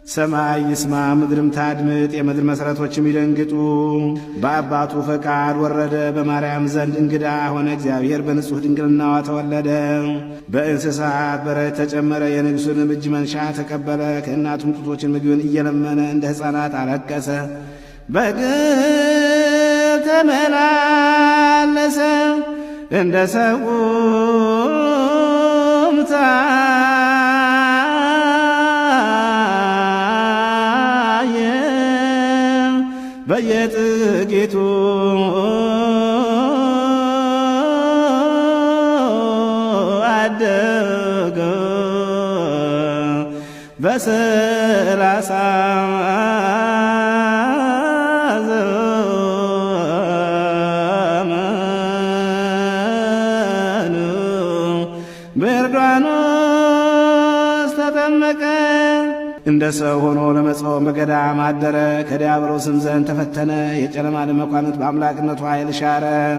ሰማይ ይስማ ምድርም ታድምጥ የምድር መሠረቶችም ይደንግጡ። በአባቱ ፈቃድ ወረደ በማርያም ዘንድ እንግዳ ሆነ። እግዚአብሔር በንጹሕ ድንግልናዋ ተወለደ። በእንስሳት በረት ተጨመረ። የንጉሡንም እጅ መንሻ ተቀበለ። ከእናቱም ጡቶችን ምግብን እየለመነ እንደ ሕፃናት አለቀሰ። በግብ ተመላለሰ እንደ ሰውም ታየ። በየጥቂቱ አደገ። በ30 በዮርዳኖስ ተጠመቀ። እንደ ሰው ሆኖ ለመጾም በገዳም አደረ። ከዲያብሎስም ዘንድ ተፈተነ። የጨለማ መኳንንት በአምላክነቱ ኃይል ሻረ።